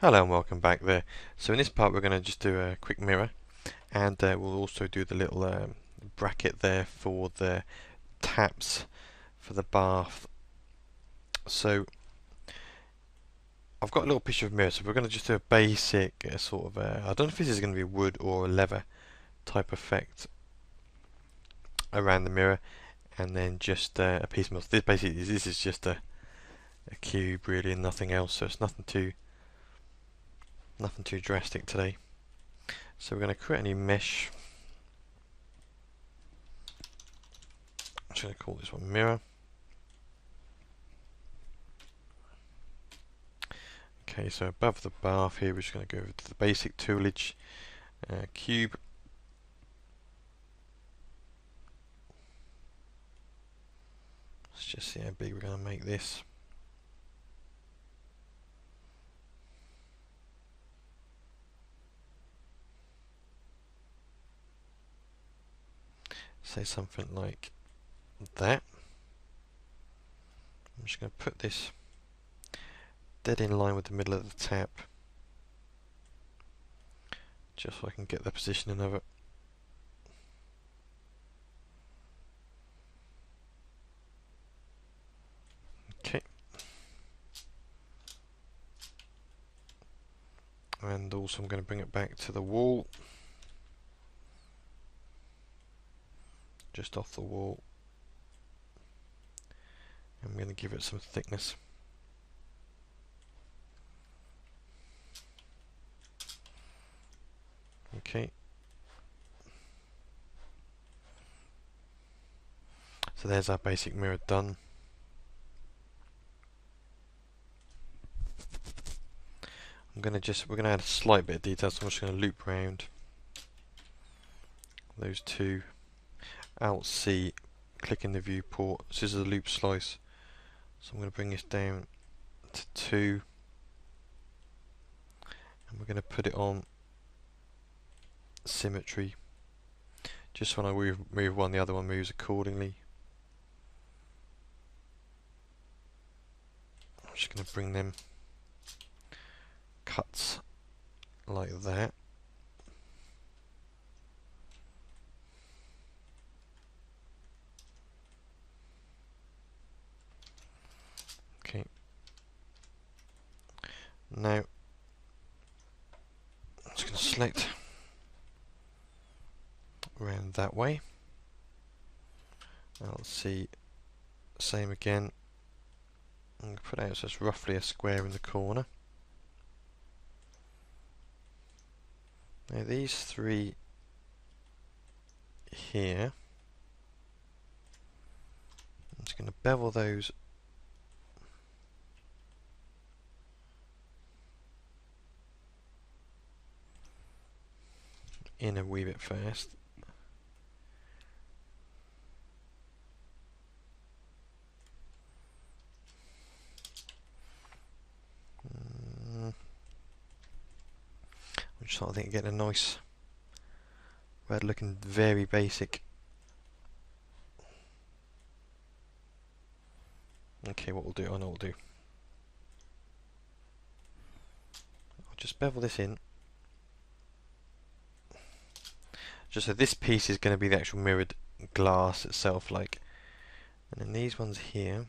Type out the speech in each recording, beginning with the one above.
Hello and welcome back there. So in this part we're going to just do a quick mirror, and we'll also do the little bracket there for the taps for the bath. So I've got a little picture of mirror, so we're going to just do a basic sort of, I don't know if this is going to be wood or a leather type effect around the mirror, and then just a piece of metal. This basically this is just a cube really and nothing else, so it's nothing too drastic today. So we're going to create a new mesh. I'm just going to call this one mirror. Okay, so above the bath here, we're just going to go over to the basic toolage, cube. Let's just see how big we're going to make this. Say something like that. I'm just going to put this dead in line with the middle of the tap, just so I can get the positioning of it. Okay. And also I'm going to bring it back to the wall, just off the wall. I'm going to give it some thickness. Okay. So there's our basic mirror done. we're going to add a slight bit of detail, so I'm just going to loop round those two. Alt C, click in the viewport, scissor the loop slice. So I'm going to bring this down to 2, and we're going to put it on symmetry. Just when I move one, the other one moves accordingly. I'm just going to bring them cuts like that. Okay. Now I'm just going to select around that way. I'll see, same again. I'm going to put out so it's roughly a square in the corner. Now these three here, I'm just going to bevel those in a wee bit first. I'm just thinking getting a nice red looking, very basic. Okay, what we'll do, I know what we'll do. I'll just bevel this in. Just so this piece is going to be the actual mirrored glass itself, like. And then these ones here,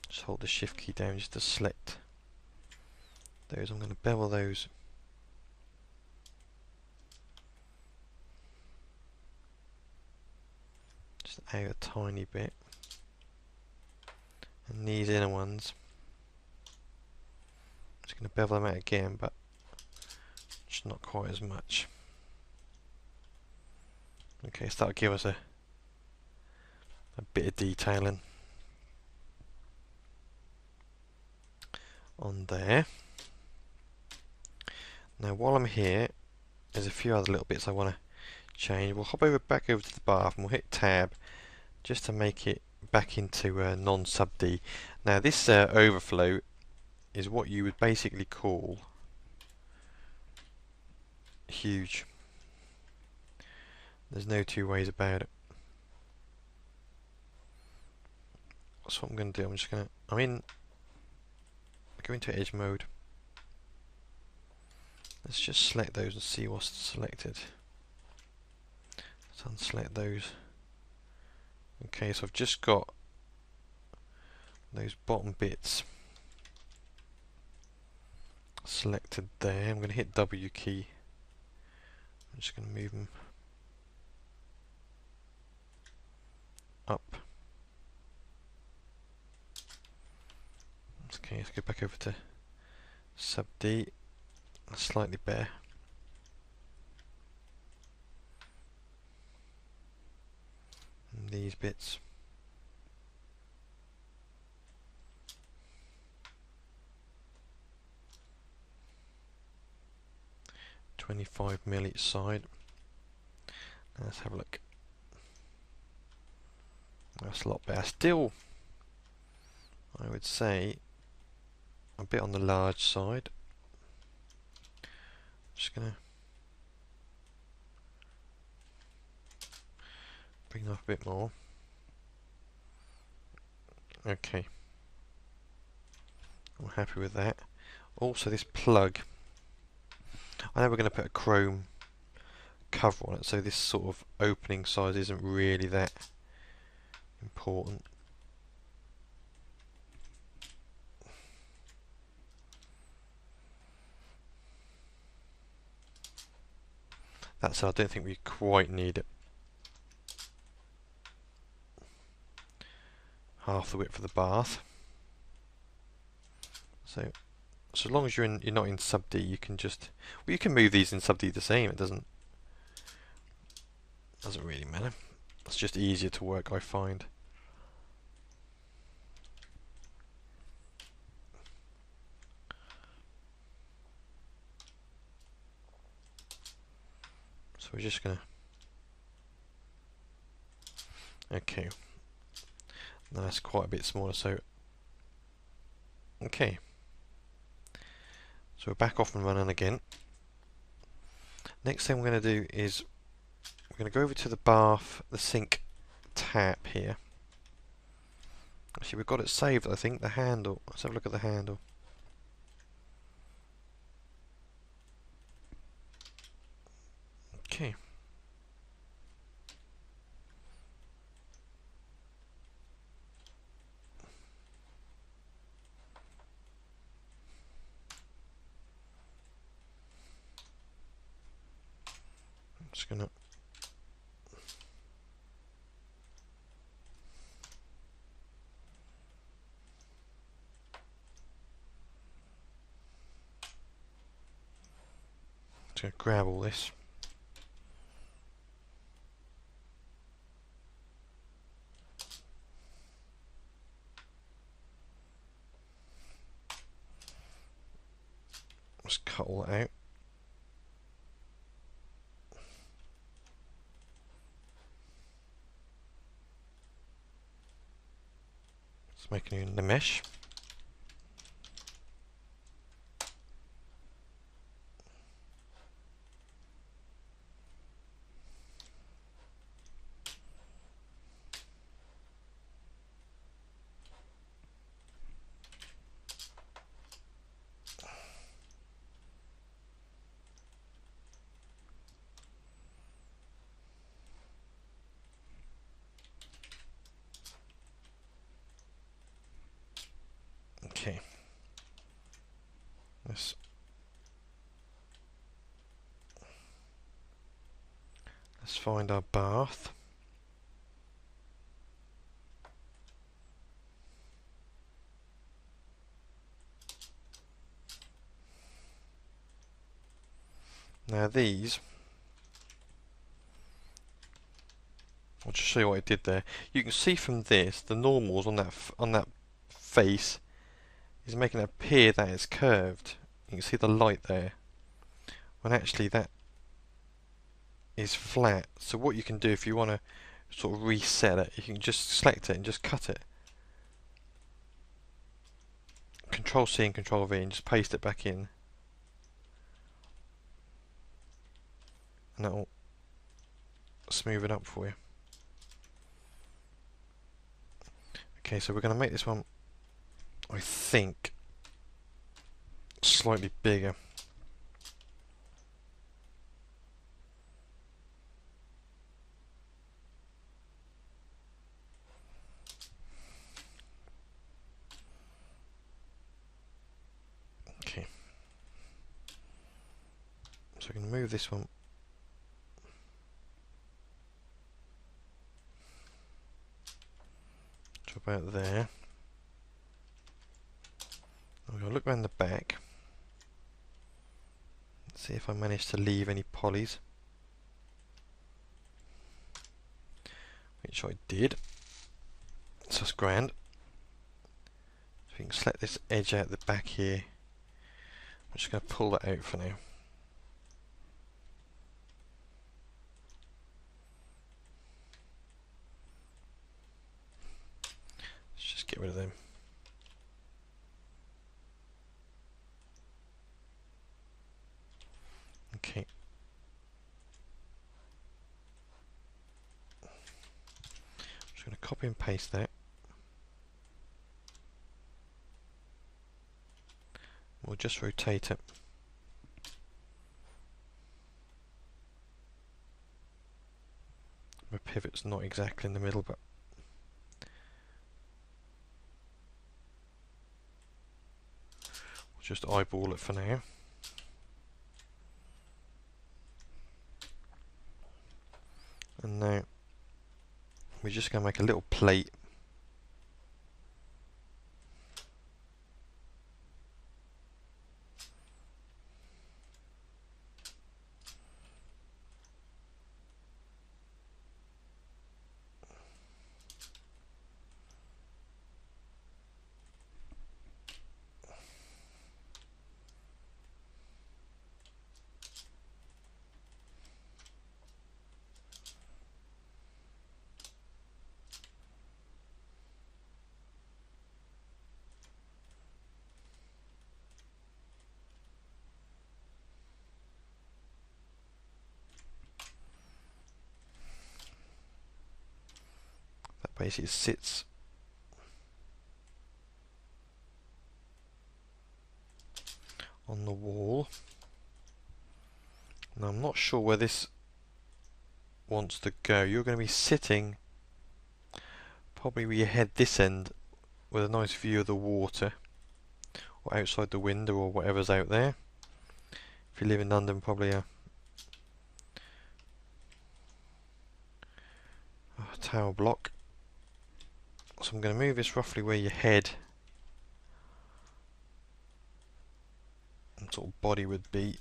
just hold the shift key down just to select those. I'm going to bevel those just out a tiny bit, and these inner ones I'm just going to bevel them out again, but just not quite as much. Okay, so that'll give us a bit of detailing on there. Now while I'm here, there's a few other little bits I want to change. We'll hop back over to the bath, and we'll hit tab just to make it back into non-sub D. Now this overflow is what you would basically call huge. There's no two ways about it. So what I'm going to do, I'm in go into edge mode. Let's just select those and see what's selected. Let's unselect those. Okay, so I've just got those bottom bits selected there. I'm going to hit W key. I'm just going to move them up. Okay, let's go back over to sub D. Slightly bare. And these bits. $25mm each side. Let's have a look. That's a lot better. Still, I would say a bit on the large side. Just gonna bring that up a bit more. Okay, I'm happy with that. Also, this plug, I know we're going to put a chrome cover on it, so this sort of opening size isn't really that important. That said, I don't think we quite need it. Half the width of the bath. So as long as you're not in sub D, you can just, well, you can move these in sub D the same. It doesn't really matter. It's just easier to work, I find. So we're just gonna, okay, now that's quite a bit smaller. So okay, so we're back off and running again. Next thing we're going to do is we're going to go over to the bath, the sink tap here. Actually, we've got it saved, I think, the handle. Let's have a look at the handle. Okay. I'm just going to grab all this. Just cut all that out. Just making the mesh. Okay. Let's find our bath. Now these, I'll just show you what I did there. You can see from this, the normals on that face is making it appear that it's curved. You can see the light there, when actually that is flat. So what you can do if you want to sort of reset it, you can just select it and just cut it. Control C and Control V and just paste it back in. And that'll smooth it up for you. Okay, so we're going to make this one, I think, slightly bigger. Okay. So I can move this one to about there. I'm going to look around the back. See if I manage to leave any polys. Which I did. So that's grand. So we can select this edge out the back here. I'm just going to pull that out for now. Let's just get rid of them. Okay. I'm just going to copy and paste that. We'll just rotate it. My pivot's not exactly in the middle, but we'll just eyeball it for now. And now we're just going to make a little plate. That basically sits on the wall. Now I'm not sure where this wants to go. You're going to be sitting probably with your head this end with a nice view of the water or outside the window or whatever's out there. If you live in London, probably a tower block. So I'm going to move this roughly where your head and sort of body would be.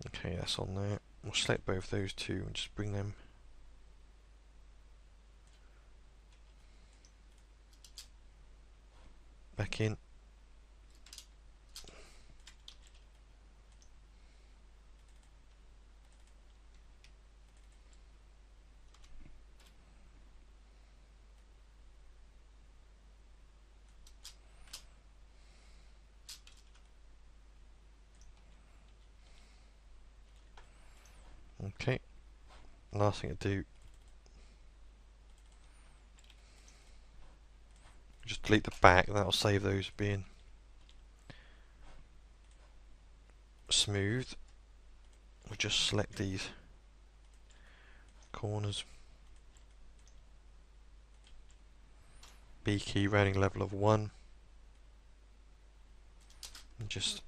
Okay, that's on there. We'll select both those two and just bring them back in. Okay, last thing to do, just delete the back, and that'll save those being smooth. We'll just select these corners, B key, rounding level of 1, and just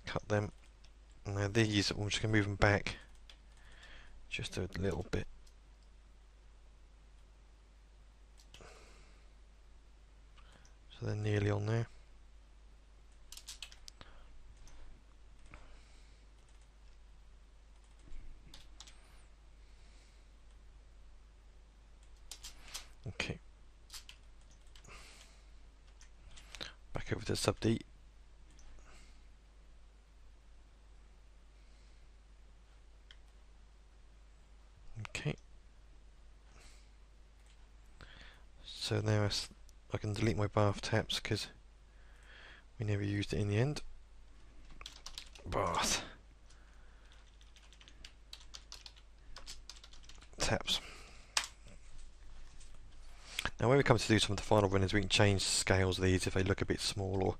cut them. Now these, I'm just going to move them back just a little bit. So they're nearly on there. Okay. Back over to sub D. Okay. So now I can delete my bath taps because we never used it in the end. Bath taps. Now when we come to do some of the final runnings, we can change scales of these if they look a bit small. Or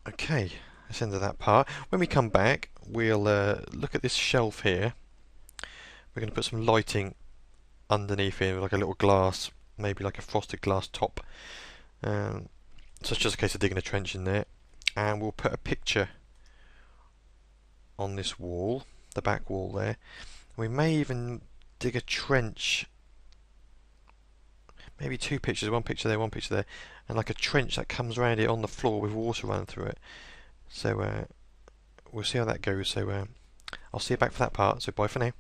okay, that's the end of that part. When we come back, we'll look at this shelf here. We're going to put some lighting underneath here, like a little glass, maybe like a frosted glass top. So it's just a case of digging a trench in there, and we'll put a picture on this wall, the back wall there. We may even dig a trench, maybe two pictures, one picture there, one picture there, and like a trench that comes around it on the floor with water running through it. So we'll see how that goes. So I'll see you back for that part, so bye for now.